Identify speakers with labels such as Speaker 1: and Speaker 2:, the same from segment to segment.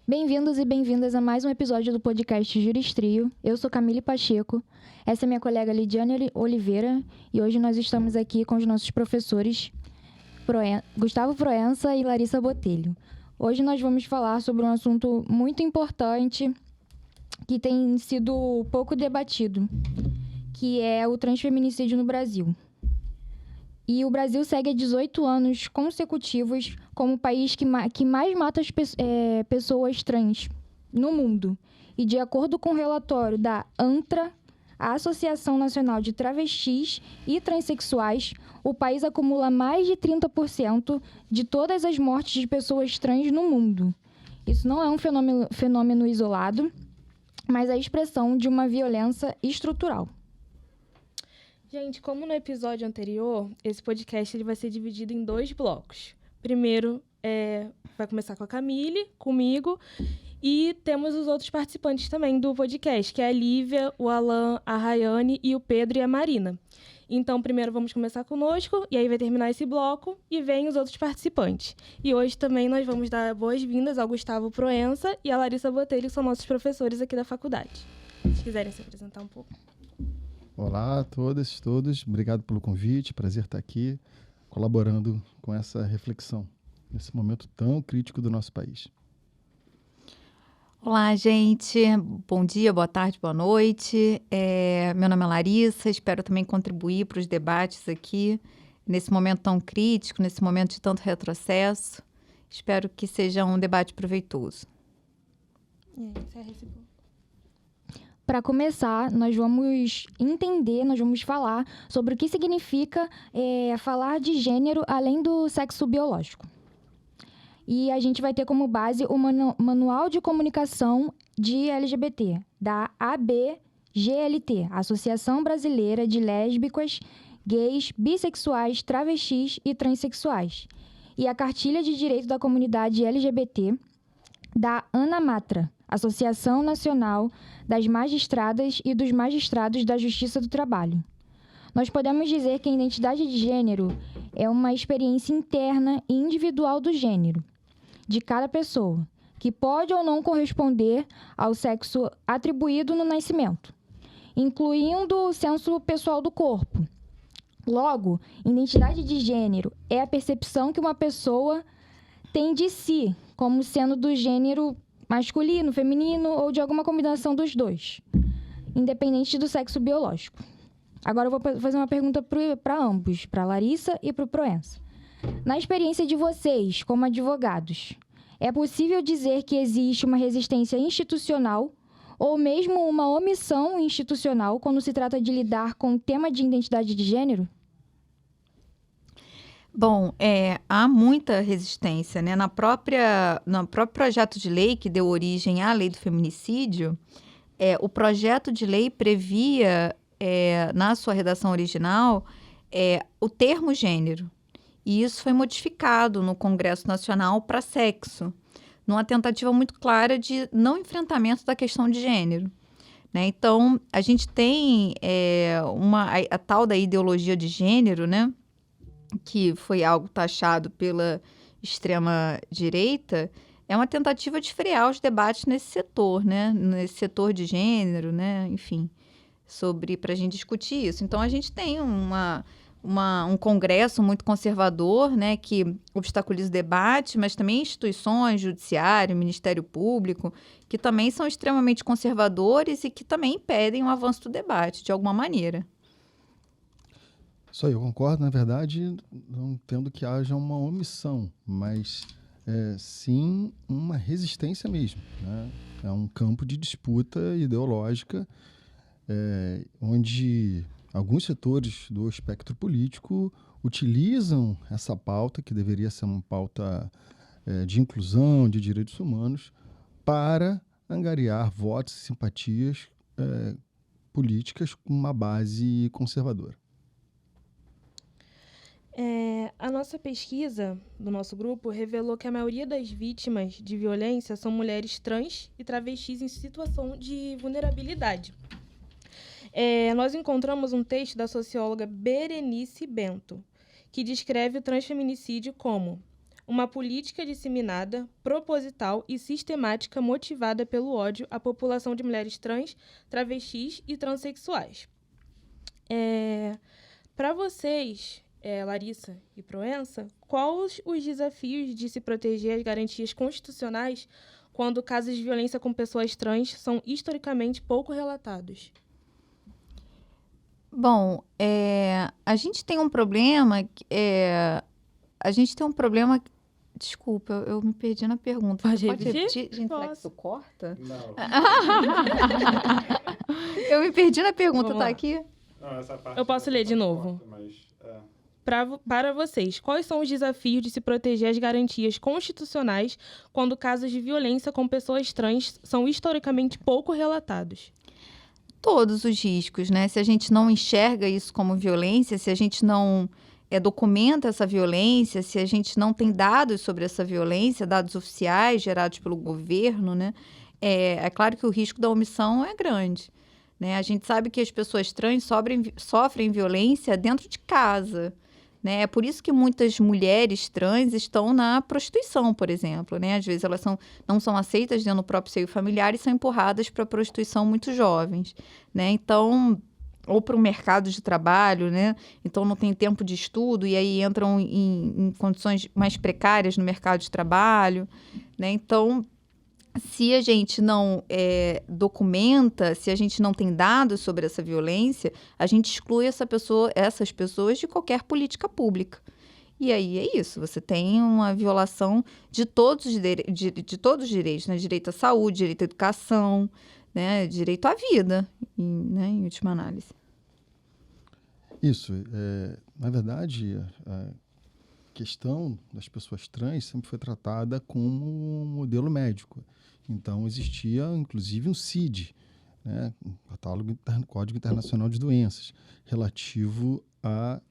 Speaker 1: Bem-vindos e bem-vindas a mais um episódio do podcast Juristrio. Eu sou Camille Pacheco, essa é minha colega Lidiane Oliveira e hoje nós estamos aqui com os nossos professores Gustavo Proença e Larissa Botelho. Hoje nós vamos falar sobre um assunto muito importante que tem sido pouco debatido, que é o transfeminicídio no Brasil. E o Brasil segue há 18 anos consecutivos como o país que mais mata as pessoas trans no mundo. E de acordo com o relatório da ANTRA, a Associação Nacional de Travestis e Transsexuais, o país acumula mais de 30% de todas as mortes de pessoas trans no mundo. Isso não é um fenômeno isolado, mas a expressão de uma violência estrutural.
Speaker 2: Gente, como no episódio anterior, esse podcast ele vai ser dividido em 2 blocos. Primeiro, vai começar com a Camille, comigo, e temos os outros participantes também do podcast, que é a Lívia, o Alan, a Rayane e o Pedro e a Marina. Então, primeiro vamos começar conosco, e aí vai terminar esse bloco, e vem os outros participantes. E hoje também nós vamos dar boas-vindas ao Gustavo Proença e à Larissa Botelho, que são nossos professores aqui da faculdade. Se quiserem se apresentar um pouco.
Speaker 3: Olá a todas e todos, obrigado pelo convite, prazer estar aqui colaborando com essa reflexão nesse momento tão crítico do nosso país.
Speaker 4: Olá, gente, bom dia, boa tarde, boa noite. Meu nome é Larissa, espero também contribuir para os debates aqui nesse momento tão crítico, nesse momento de tanto retrocesso. Espero que seja um debate proveitoso.
Speaker 1: Para começar, nós vamos falar sobre o que significa falar de gênero além do sexo biológico. E a gente vai ter como base o Manual de Comunicação de LGBT, da ABGLT, Associação Brasileira de Lésbicas, Gays, Bissexuais, Travestis e Transsexuais, e a Cartilha de Direito da Comunidade LGBT, da ANAMATRA, Associação Nacional das Magistradas e dos Magistrados da Justiça do Trabalho. Nós podemos dizer que a identidade de gênero é uma experiência interna e individual do gênero, de cada pessoa, que pode ou não corresponder ao sexo atribuído no nascimento, incluindo o senso pessoal do corpo. Logo, identidade de gênero é a percepção que uma pessoa tem de si, como sendo do gênero masculino, feminino ou de alguma combinação dos dois, independente do sexo biológico. Agora eu vou fazer uma pergunta para ambos, para a Larissa e para o Proença. Na experiência de vocês, como advogados, é possível dizer que existe uma resistência institucional ou mesmo uma omissão institucional quando se trata de lidar com o tema de identidade de gênero?
Speaker 4: Bom, há muita resistência, né? No próprio projeto de lei que deu origem à lei do feminicídio, o projeto de lei previa, na sua redação original, o termo gênero. E isso foi modificado no Congresso Nacional para sexo, numa tentativa muito clara de não enfrentamento da questão de gênero, né? Então, a gente tem a tal da ideologia de gênero, né? Que foi algo taxado pela extrema-direita, é uma tentativa de frear os debates nesse setor, né? Nesse setor de gênero, né? Enfim, para a gente discutir isso. Então, a gente tem um congresso muito conservador, né? Que obstaculiza o debate, mas também instituições, judiciário, Ministério Público, que também são extremamente conservadores e que também impedem o avanço do debate, de alguma maneira.
Speaker 3: Isso aí, eu concordo, na verdade, não entendo que haja uma omissão, mas sim uma resistência mesmo, né? É um campo de disputa ideológica onde alguns setores do espectro político utilizam essa pauta, que deveria ser uma pauta de inclusão, de direitos humanos, para angariar votos e simpatias políticas com uma base conservadora.
Speaker 2: A nossa pesquisa do nosso grupo revelou que a maioria das vítimas de violência são mulheres trans e travestis em situação de vulnerabilidade. Nós encontramos um texto da socióloga Berenice Bento, que descreve o transfeminicídio como uma política disseminada, proposital e sistemática motivada pelo ódio à população de mulheres trans, travestis e transexuais. Para vocês, Larissa e Proença, quais os desafios de se proteger as garantias constitucionais quando casos de violência com pessoas trans são historicamente pouco relatados?
Speaker 4: Bom, a gente tem um problema. Desculpa, eu me perdi na pergunta.
Speaker 2: Pode
Speaker 4: Você pode
Speaker 2: repetir?
Speaker 4: repetir? Gente, será que
Speaker 2: Posso.
Speaker 4: tu corta?
Speaker 5: Não,
Speaker 4: Eu me perdi na pergunta,
Speaker 2: Vamos
Speaker 4: tá
Speaker 2: lá.
Speaker 4: aqui?
Speaker 5: não, essa parte
Speaker 2: Eu posso ler de novo? Para vocês, quais são os desafios de se proteger as garantias constitucionais quando casos de violência com pessoas trans são historicamente pouco relatados?
Speaker 4: Todos os riscos, né? Se a gente não enxerga isso como violência, se a gente não documenta essa violência, se a gente não tem dados sobre essa violência, dados oficiais gerados pelo governo, né? É claro que o risco da omissão é grande, né? A gente sabe que as pessoas trans sofrem violência dentro de casa, né? É por isso que muitas mulheres trans estão na prostituição, por exemplo, né? Às vezes elas não são aceitas dentro do próprio seio familiar e são empurradas para a prostituição muito jovens, né? Então, ou para o mercado de trabalho, né? Então não tem tempo de estudo e aí entram em condições mais precárias no mercado de trabalho, né? Então, se a gente não documenta, se a gente não tem dados sobre essa violência, a gente exclui essas pessoas de qualquer política pública. E aí é isso, você tem uma violação de todos os direitos, né? Direito à saúde, direito à educação, né? Direito à vida, né? Em última análise.
Speaker 3: Isso. Na verdade, a questão das pessoas trans sempre foi tratada como um modelo médico. Então, existia, inclusive, um CID, né, Código Internacional de Doenças, relativo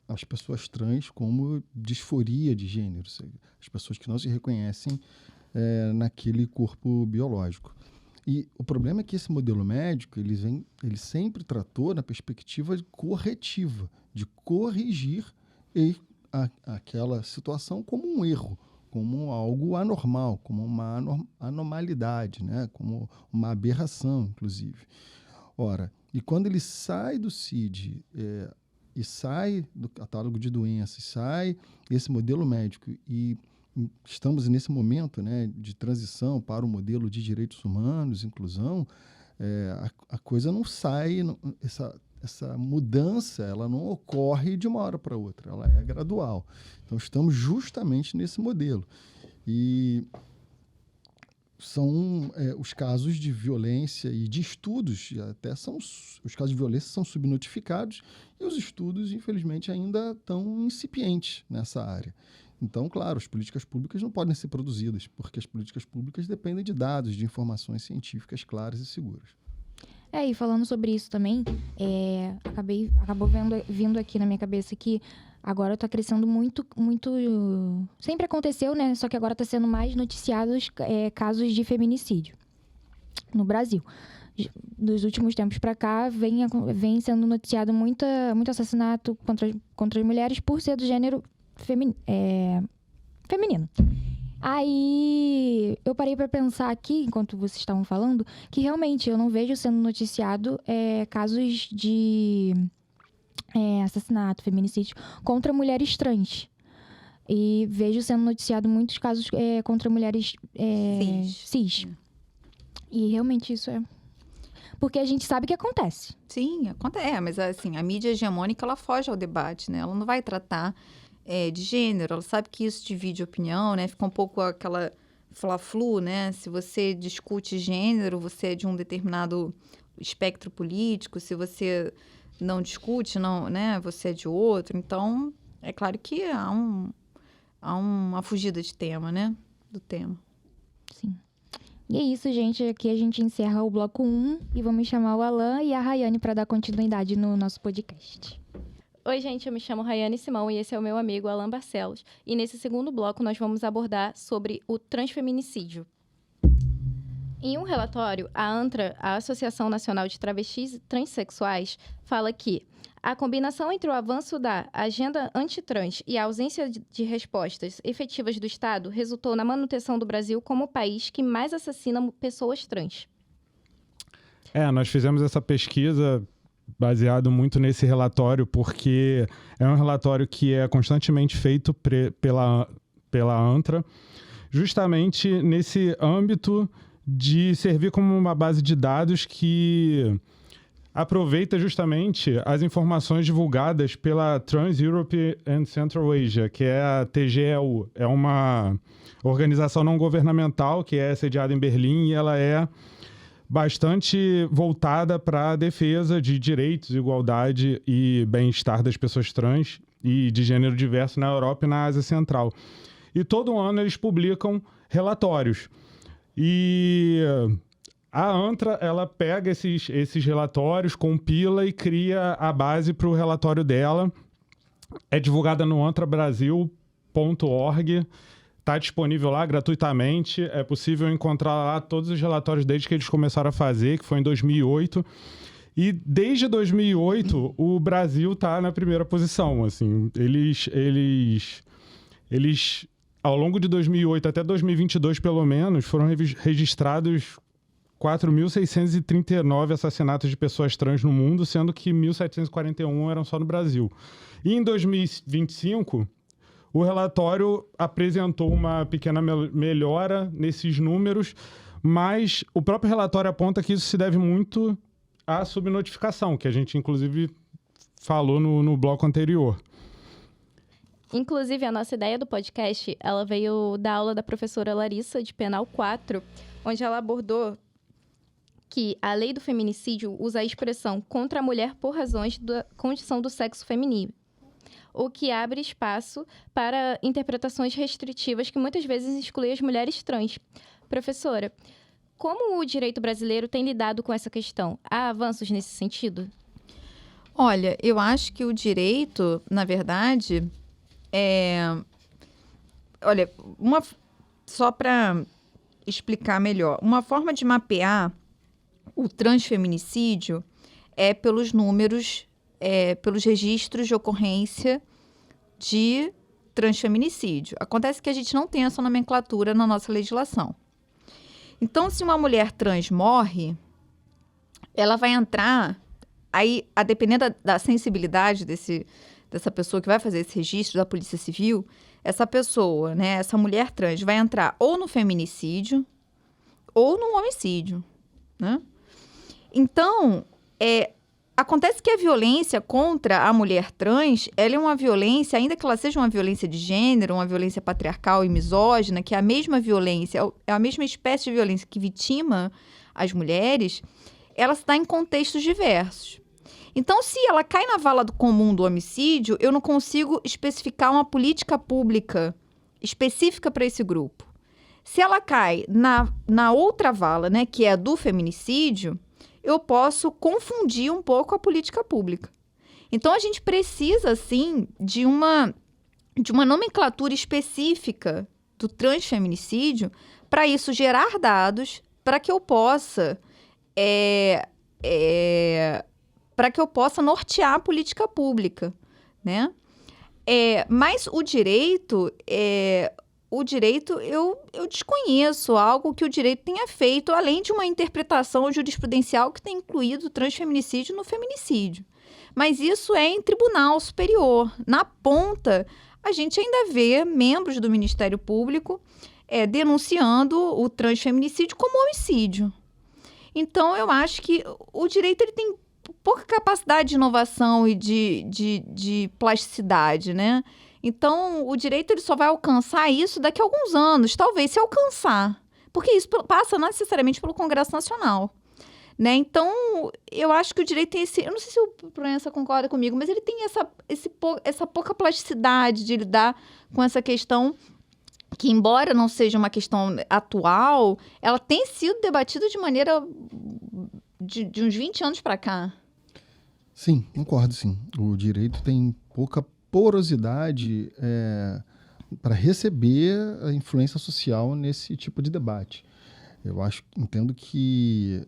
Speaker 3: às pessoas trans como disforia de gênero, as pessoas que não se reconhecem naquele corpo biológico. E o problema é que esse modelo médico ele sempre tratou na perspectiva corretiva, de corrigir aquela situação como um erro, como algo anormal, como uma anormalidade, né? Como uma aberração, inclusive. Ora, e quando ele sai do CID e sai do catálogo de doenças, sai esse modelo médico e estamos nesse momento, né, de transição para o modelo de direitos humanos, inclusão, a coisa não sai, essa mudança ela não ocorre de uma hora para outra, ela é gradual. Então, estamos justamente nesse modelo. E são os casos de violência e de estudos, os casos de violência são subnotificados e os estudos, infelizmente, ainda estão incipientes nessa área. Então, claro, as políticas públicas não podem ser produzidas, porque as políticas públicas dependem de dados, de informações científicas claras e seguras.
Speaker 1: E falando sobre isso também, acabou vindo aqui na minha cabeça que agora está crescendo muito, muito... Sempre aconteceu, né? Só que agora está sendo mais noticiados casos de feminicídio no Brasil. Dos últimos tempos para cá, vem sendo noticiado muito assassinato contra as mulheres por ser do gênero feminino. Aí eu parei para pensar aqui, enquanto vocês estavam falando, que realmente eu não vejo sendo noticiado casos de assassinato, feminicídio contra mulheres trans. E vejo sendo noticiado muitos casos contra mulheres cis. E realmente isso porque a gente sabe que acontece.
Speaker 4: Sim, acontece. Mas assim, a mídia hegemônica, ela foge ao debate, né? Ela não vai tratar de gênero, ela sabe que isso divide opinião, né? Fica um pouco aquela fla-flu, né? Se você discute gênero, você é de um determinado espectro político, se você não discute, não, né? Você é de outro. Então, é claro que há uma fugida de tema, né? Do tema.
Speaker 1: Sim. E é isso, gente. Aqui a gente encerra o bloco 1 e vamos chamar o Alan e a Rayane para dar continuidade no nosso podcast.
Speaker 6: Oi, gente, eu me chamo Rayane Simão e esse é o meu amigo Alan Barcelos. E nesse segundo bloco nós vamos abordar sobre o transfeminicídio. Em um relatório, a ANTRA, a Associação Nacional de Travestis e Transsexuais, fala que A combinação entre o avanço da agenda antitrans e a ausência de respostas efetivas do Estado resultou na manutenção do Brasil como o país que mais assassina pessoas trans.
Speaker 5: Nós fizemos essa pesquisa baseado muito nesse relatório, porque é um relatório que é constantemente feito pela ANTRA, justamente nesse âmbito de servir como uma base de dados que aproveita justamente as informações divulgadas pela Trans Europe and Central Asia, que é a TGEU. É uma organização não governamental que é sediada em Berlim e ela é bastante voltada para a defesa de direitos, igualdade e bem-estar das pessoas trans e de gênero diverso na Europa e na Ásia Central. E todo ano eles publicam relatórios. E a ANTRA, ela pega esses relatórios, compila e cria a base para o relatório dela. É divulgada no antrabrasil.org. Está disponível lá gratuitamente. É possível encontrar lá todos os relatórios desde que eles começaram a fazer, que foi em 2008. E desde 2008, o Brasil está na primeira posição. Assim, eles, ao longo de 2008 até 2022, pelo menos, foram registrados 4.639 assassinatos de pessoas trans no mundo, sendo que 1.741 eram só no Brasil. E em 2025, o relatório apresentou uma pequena melhora nesses números, mas o próprio relatório aponta que isso se deve muito à subnotificação, que a gente, inclusive, falou no bloco anterior.
Speaker 6: Inclusive, a nossa ideia do podcast, ela veio da aula da professora Larissa, de Penal 4, onde ela abordou que a lei do feminicídio usa a expressão contra a mulher por razões da condição do sexo feminino, o que abre espaço para interpretações restritivas que muitas vezes excluem as mulheres trans. Professora, como o direito brasileiro tem lidado com essa questão? Há avanços nesse sentido?
Speaker 4: Olha, eu acho que o direito, na verdade, Olha, só para explicar melhor, uma forma de mapear o transfeminicídio é pelos números, pelos registros de ocorrência de transfeminicídio. Acontece que a gente não tem essa nomenclatura na nossa legislação. Então, se uma mulher trans morre, ela vai entrar, aí, a depender da sensibilidade dessa pessoa que vai fazer esse registro da Polícia Civil, essa pessoa, né, essa mulher trans vai entrar ou no feminicídio ou no homicídio, né? Então, acontece que a violência contra a mulher trans, ela é uma violência, ainda que ela seja uma violência de gênero, uma violência patriarcal e misógina, que é a mesma violência, é a mesma espécie de violência que vitima as mulheres, ela se dá em contextos diversos. Então, se ela cai na vala comum do homicídio, eu não consigo especificar uma política pública específica para esse grupo. Se ela cai na outra vala, né, que é a do feminicídio, eu posso confundir um pouco a política pública. Então, a gente precisa, sim, de uma nomenclatura específica do transfeminicídio para isso gerar dados para que eu possa nortear a política pública, né? Mas o direito eu desconheço algo que o direito tenha feito, além de uma interpretação jurisprudencial que tem incluído o transfeminicídio no feminicídio. Mas isso é em tribunal superior. Na ponta, a gente ainda vê membros do Ministério Público denunciando o transfeminicídio como homicídio. Então, eu acho que o direito ele tem pouca capacidade de inovação e de plasticidade, né? Então, o direito ele só vai alcançar isso daqui a alguns anos, talvez se alcançar. Porque isso passa não necessariamente pelo Congresso Nacional, né? Então, eu acho que o direito tem esse... Eu não sei se o Proença concorda comigo, mas ele tem essa pouca plasticidade de lidar com essa questão que, embora não seja uma questão atual, ela tem sido debatida de maneira... de uns 20 anos para cá.
Speaker 3: Sim, concordo, sim. O direito tem pouca porosidade para receber a influência social nesse tipo de debate. Eu entendo que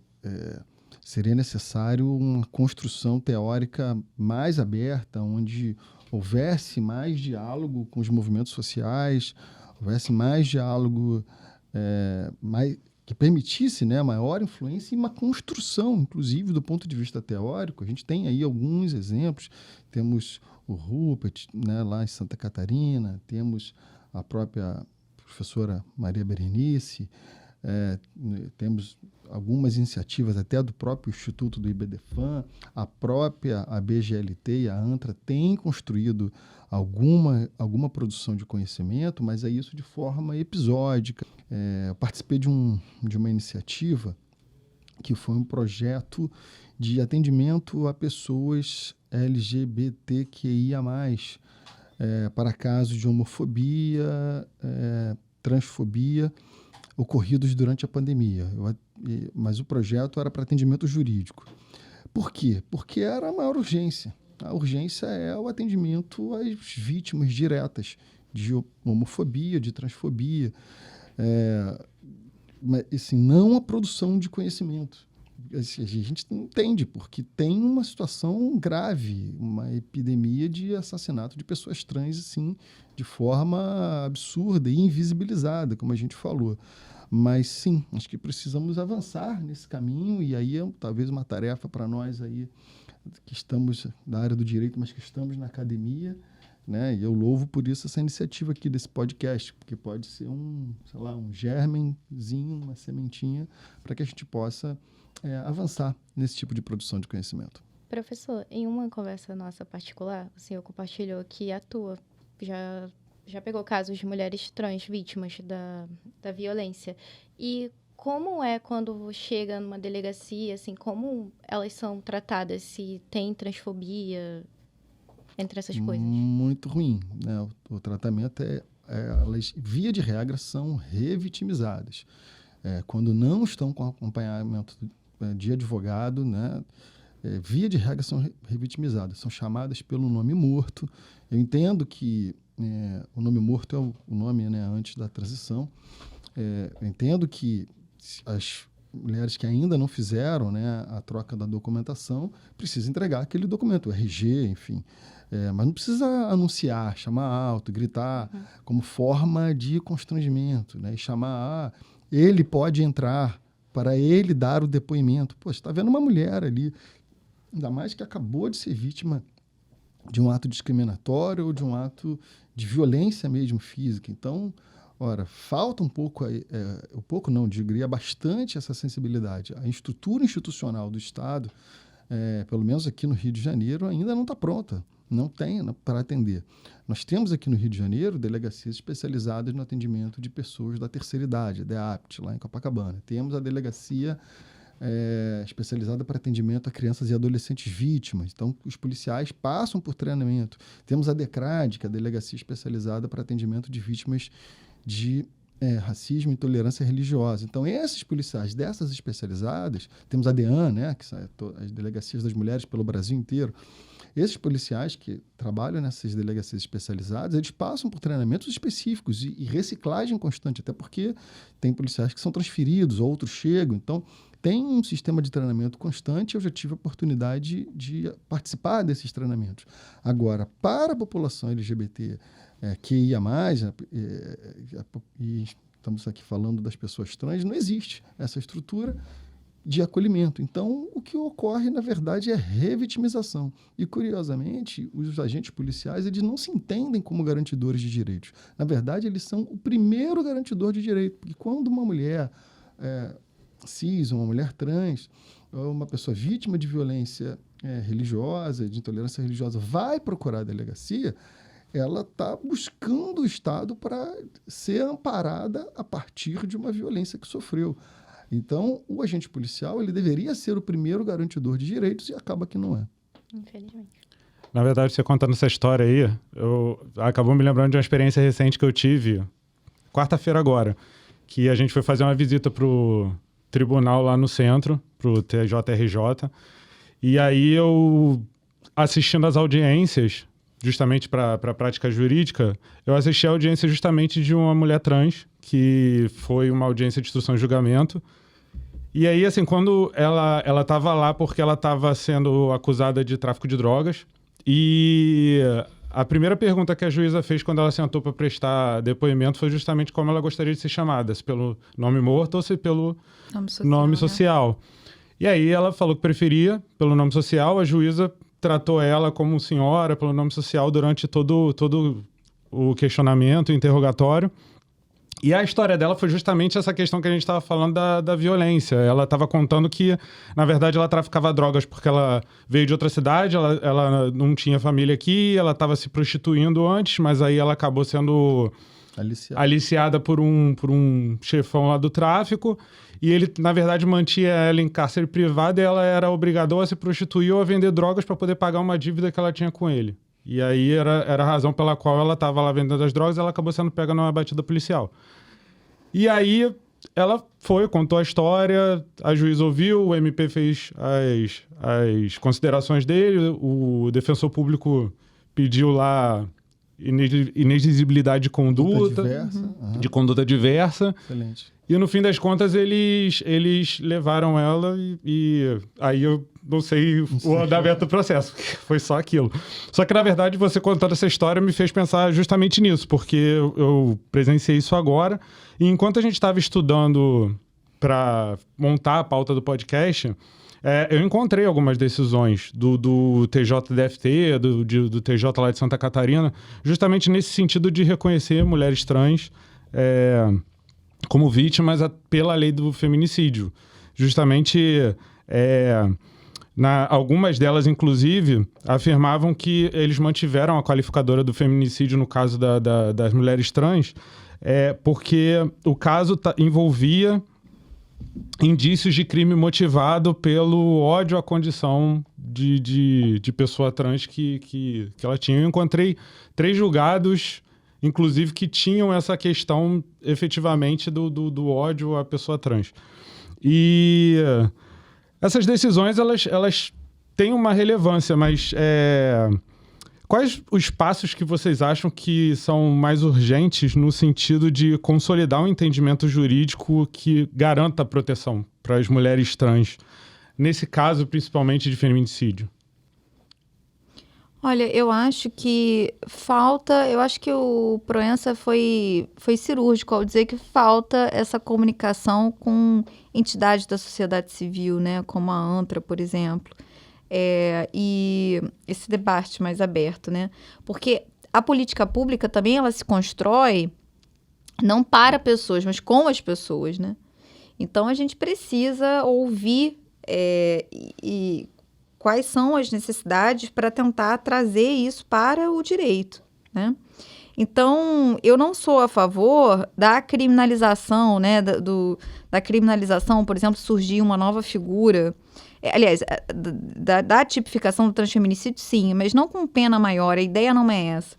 Speaker 3: seria necessário uma construção teórica mais aberta, onde houvesse mais diálogo com os movimentos sociais, houvesse mais diálogo que permitisse, né, maior influência e uma construção, inclusive do ponto de vista teórico. A gente tem aí alguns exemplos, temos o Rupert, né, lá em Santa Catarina, temos a própria professora Maria Berenice, temos algumas iniciativas até do próprio Instituto do IBDFAN, a própria ABGLT e a ANTRA têm construído alguma produção de conhecimento, mas é isso de forma episódica. Eu participei de uma iniciativa que foi um projeto de atendimento a pessoas LGBTQIA+, para casos de homofobia, transfobia, ocorridos durante a pandemia. Mas o projeto era para atendimento jurídico. Por quê? Porque era a maior urgência. A urgência é o atendimento às vítimas diretas de homofobia, de transfobia, mas assim, não a produção de conhecimento. Assim, a gente entende, porque tem uma situação grave, uma epidemia de assassinato de pessoas trans, assim, de forma absurda e invisibilizada, como a gente falou. Mas sim, acho que precisamos avançar nesse caminho, e aí é talvez uma tarefa para nós aí que estamos na área do direito, mas que estamos na academia, né? E eu louvo por isso essa iniciativa aqui desse podcast, porque pode ser um germenzinho, uma sementinha, para que a gente possa avançar nesse tipo de produção de conhecimento.
Speaker 6: Professor, em uma conversa nossa particular, o senhor compartilhou que atua, já pegou casos de mulheres trans vítimas da violência. E como é quando chega numa delegacia, assim, como elas são tratadas, se tem transfobia, entre essas coisas?
Speaker 3: Muito ruim, né? O tratamento elas, via de regra, são revitimizadas. Quando não estão com acompanhamento de advogado, né? Via de regra são revitimizadas, são chamadas pelo nome morto. Eu entendo que o nome morto é o nome, né, antes da transição. Eu entendo que as mulheres que ainda não fizeram, né, a troca da documentação precisam entregar aquele documento, o RG, enfim. Mas não precisa anunciar, chamar alto, gritar, como forma de constrangimento, né, e chamar, ele pode entrar para ele dar o depoimento. Pô, você está vendo uma mulher ali, ainda mais que acabou de ser vítima de um ato discriminatório ou de um ato de violência mesmo física. Então, falta um pouco, diria bastante essa sensibilidade. A estrutura institucional do Estado, pelo menos aqui no Rio de Janeiro, ainda não está pronta, não tem para atender. Nós temos aqui no Rio de Janeiro delegacias especializadas no atendimento de pessoas da terceira idade, a DEAPT, lá em Copacabana. Temos a delegacia especializada para atendimento a crianças e adolescentes vítimas. Então, os policiais passam por treinamento. Temos a DECRAD, que é a delegacia especializada para atendimento de vítimas de racismo e intolerância religiosa. Então, esses policiais dessas especializadas, temos a DEAN, né, que são as delegacias das mulheres pelo Brasil inteiro. Esses policiais que trabalham nessas delegacias especializadas, eles passam por treinamentos específicos e reciclagem constante, até porque tem policiais que são transferidos, outros chegam. Então, tem um sistema de treinamento constante. Eu já tive a oportunidade de participar desses treinamentos. Agora, para a população LGBT QIA+, e estamos aqui falando das pessoas trans, não existe essa estrutura de acolhimento. Então, o que ocorre, na verdade, é revitimização. E, curiosamente, os agentes policiais, eles não se entendem como garantidores de direitos. Na verdade, eles são o primeiro garantidor de direito, porque quando uma mulher cis, uma mulher trans, ou uma pessoa vítima de violência religiosa, de intolerância religiosa, vai procurar a delegacia, ela está buscando o Estado para ser amparada a partir de uma violência que sofreu. Então, o agente policial, ele deveria ser o primeiro garantidor de direitos e acaba que não é.
Speaker 6: Infelizmente.
Speaker 5: Na verdade, você contando essa história aí, acabou me lembrando de uma experiência recente que eu tive, quarta-feira agora, que a gente foi fazer uma visita pro tribunal lá no centro, pro TJRJ, e aí eu, assistindo às audiências, justamente para a prática jurídica, eu assisti a audiência justamente de uma mulher trans, que foi uma audiência de instrução e julgamento, E aí, assim, quando ela tava lá porque ela estava sendo acusada de tráfico de drogas, e a primeira pergunta que a juíza fez quando ela sentou para prestar depoimento foi justamente como ela gostaria de ser chamada, se pelo nome morto ou se pelo nome social. E aí ela falou que preferia pelo nome social. A juíza tratou ela como senhora pelo nome social durante todo o questionamento, o interrogatório. E a história dela foi justamente essa questão que a gente estava falando da violência. Ela estava contando que, na verdade, ela traficava drogas porque ela veio de outra cidade, ela não tinha família aqui, ela estava se prostituindo antes, mas aí ela acabou sendo aliciada por um chefão lá do tráfico. E ele, na verdade, mantinha ela em cárcere privado e ela era obrigada ou a se prostituir ou a vender drogas para poder pagar uma dívida que ela tinha com ele. E aí era a razão pela qual ela estava lá vendendo as drogas e ela acabou sendo pega numa batida policial. E aí ela contou a história, a juíza ouviu, o MP fez as considerações dele, o defensor público pediu lá inexigibilidade de conduta diversa.
Speaker 3: Excelente.
Speaker 5: E no fim das contas eles levaram ela e aí eu não sei o andamento do processo, foi só aquilo. Só que na verdade você contando essa história me fez pensar justamente nisso, porque eu presenciei isso agora e enquanto a gente estava estudando para montar a pauta do podcast, eu encontrei algumas decisões do TJDFT, do TJ lá de Santa Catarina, justamente nesse sentido de reconhecer mulheres trans como vítimas pela lei do feminicídio. Justamente, algumas delas, inclusive, afirmavam que eles mantiveram a qualificadora do feminicídio no caso das mulheres trans, porque o caso envolvia indícios de crime motivado pelo ódio à condição de pessoa trans que ela tinha. Eu encontrei 3 julgados, inclusive, que tinham essa questão, efetivamente, do ódio à pessoa trans. E essas decisões, elas têm uma relevância, mas quais os passos que vocês acham que são mais urgentes no sentido de consolidar um entendimento jurídico que garanta a proteção para as mulheres trans, nesse caso, principalmente de feminicídio?
Speaker 4: Olha, eu acho que o Proença foi cirúrgico ao dizer que falta essa comunicação com entidades da sociedade civil, né, como a ANTRA, por exemplo, e esse debate mais aberto, né, porque a política pública também ela se constrói não para pessoas, mas com as pessoas, né, então a gente precisa ouvir quais são as necessidades para tentar trazer isso para o direito, né? Então, eu não sou a favor da criminalização, né? Da criminalização, por exemplo, surgir uma nova figura. Aliás, da tipificação do transfeminicídio, sim, mas não com pena maior, a ideia não é essa.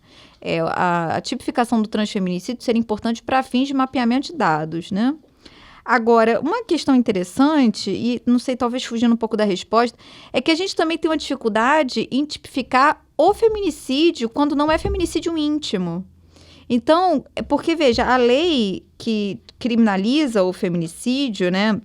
Speaker 4: A tipificação do transfeminicídio seria importante para fins de mapeamento de dados, né? Agora, uma questão interessante, e não sei, talvez fugindo um pouco da resposta, é que a gente também tem uma dificuldade em tipificar o feminicídio quando não é feminicídio íntimo. Então, porque, veja, a lei que criminaliza o feminicídio, né,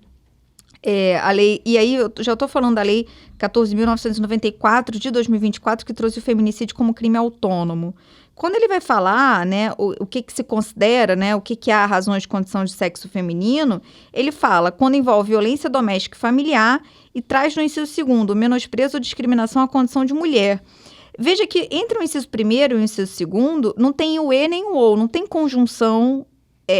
Speaker 4: a lei, e aí eu já estou falando da lei 14.994 de 2024, que trouxe o feminicídio como crime autônomo. Quando ele vai falar, né, o que se considera, né, o que há razões de condição de sexo feminino, ele fala quando envolve violência doméstica e familiar e traz no inciso 2º menosprezo ou discriminação à condição de mulher. Veja que entre o inciso 1º e o inciso 2º não tem o e nem o ou, não tem conjunção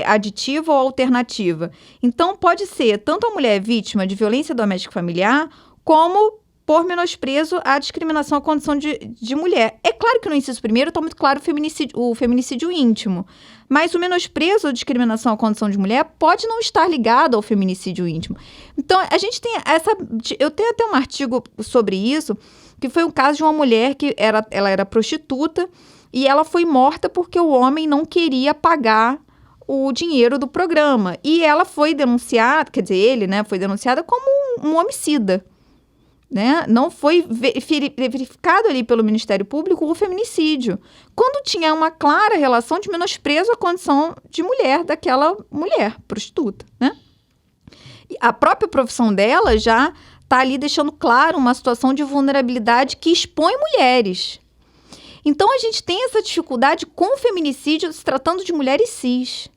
Speaker 4: aditiva ou alternativa. Então, pode ser tanto a mulher vítima de violência doméstica e familiar, como por menosprezo à discriminação à condição de mulher. É claro que no inciso 1º está muito claro o feminicídio íntimo, mas o menosprezo ou discriminação à condição de mulher pode não estar ligado ao feminicídio íntimo. Então, a gente tem eu tenho até um artigo sobre isso, que foi um caso de uma mulher que ela era prostituta e ela foi morta porque o homem não queria pagar o dinheiro do programa. E ela foi denunciada, quer dizer, ele, né, foi denunciada como um homicida. Né? Não foi verificado ali pelo Ministério Público o feminicídio, quando tinha uma clara relação de menosprezo à condição de mulher daquela mulher prostituta, né? E a própria profissão dela já está ali deixando claro uma situação de vulnerabilidade que expõe mulheres. Então, a gente tem essa dificuldade com o feminicídio se tratando de mulheres cis.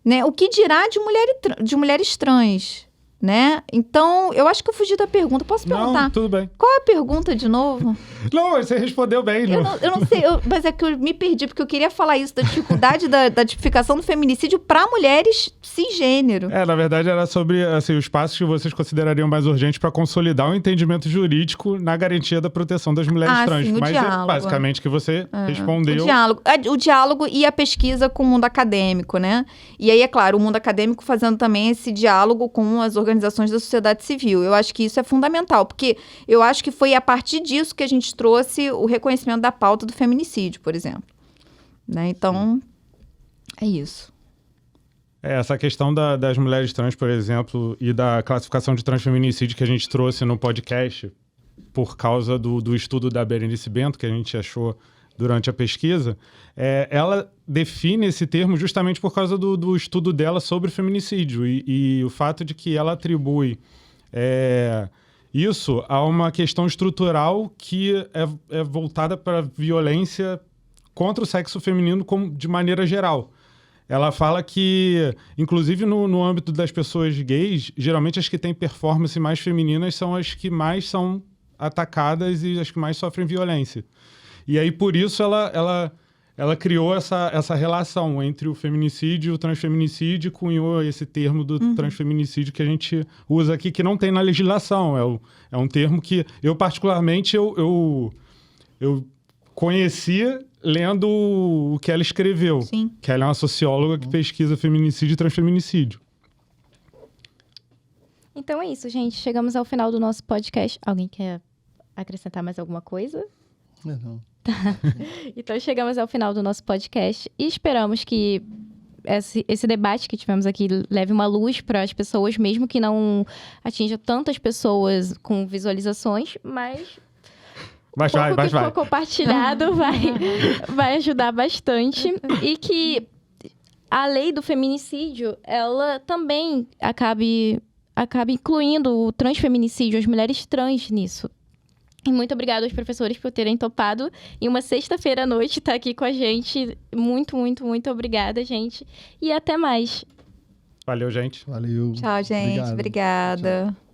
Speaker 4: Né? O que dirá de mulheres trans? Né? Então, eu acho que eu fugi da pergunta. Posso perguntar?
Speaker 5: Não, tudo bem.
Speaker 4: Qual é a pergunta de novo?
Speaker 5: Não, você respondeu bem.
Speaker 4: Eu não sei, mas é que eu me perdi, porque eu queria falar isso, da dificuldade da tipificação do feminicídio para mulheres cisgênero.
Speaker 5: Na verdade, era sobre assim, os passos que vocês considerariam mais urgentes para consolidar o entendimento jurídico na garantia da proteção das mulheres trans.
Speaker 4: Sim, o
Speaker 5: Mas
Speaker 4: diálogo.
Speaker 5: é basicamente que você respondeu.
Speaker 4: O diálogo e a pesquisa com o mundo acadêmico, né? E aí, é claro, o mundo acadêmico fazendo também esse diálogo com as organizações da sociedade civil. Eu acho que isso é fundamental, porque eu acho que foi a partir disso que a gente trouxe o reconhecimento da pauta do feminicídio, por exemplo. Né? Então, é isso.
Speaker 5: Essa questão das mulheres trans, por exemplo, e da classificação de transfeminicídio que a gente trouxe no podcast por causa do estudo da Berenice Bento, que a gente achou durante a pesquisa, ela define esse termo justamente por causa do estudo dela sobre feminicídio e o fato de que ela atribui isso a uma questão estrutural que é voltada para a violência contra o sexo feminino de maneira geral. Ela fala que, inclusive no âmbito das pessoas gays, geralmente as que têm performance mais femininas são as que mais são atacadas e as que mais sofrem violência. E aí, por isso, ela criou essa relação entre o feminicídio e o transfeminicídio, cunhou esse termo do transfeminicídio que a gente usa aqui, que não tem na legislação. É um termo que eu, particularmente, eu conhecia lendo o que ela escreveu.
Speaker 4: Sim.
Speaker 5: Que ela é uma socióloga que pesquisa feminicídio e transfeminicídio.
Speaker 6: Então é isso, gente. Chegamos ao final do nosso podcast. Alguém quer acrescentar mais alguma coisa?
Speaker 3: Não.
Speaker 6: Então chegamos ao final do nosso podcast e esperamos que esse debate que tivemos aqui leve uma luz para as pessoas, mesmo que não atinja tantas pessoas com visualizações, mas
Speaker 5: Mas
Speaker 6: pouco
Speaker 5: vai.
Speaker 6: que for compartilhado vai ajudar bastante. E que a lei do feminicídio, ela também acabe incluindo o transfeminicídio, as mulheres trans nisso. E muito obrigada aos professores por terem topado. E uma sexta-feira à noite estar aqui com a gente. Muito, muito, muito obrigada, gente. E até mais.
Speaker 5: Valeu, gente.
Speaker 3: Valeu.
Speaker 4: Tchau, gente.
Speaker 3: Obrigado.
Speaker 4: Obrigada.
Speaker 3: Tchau.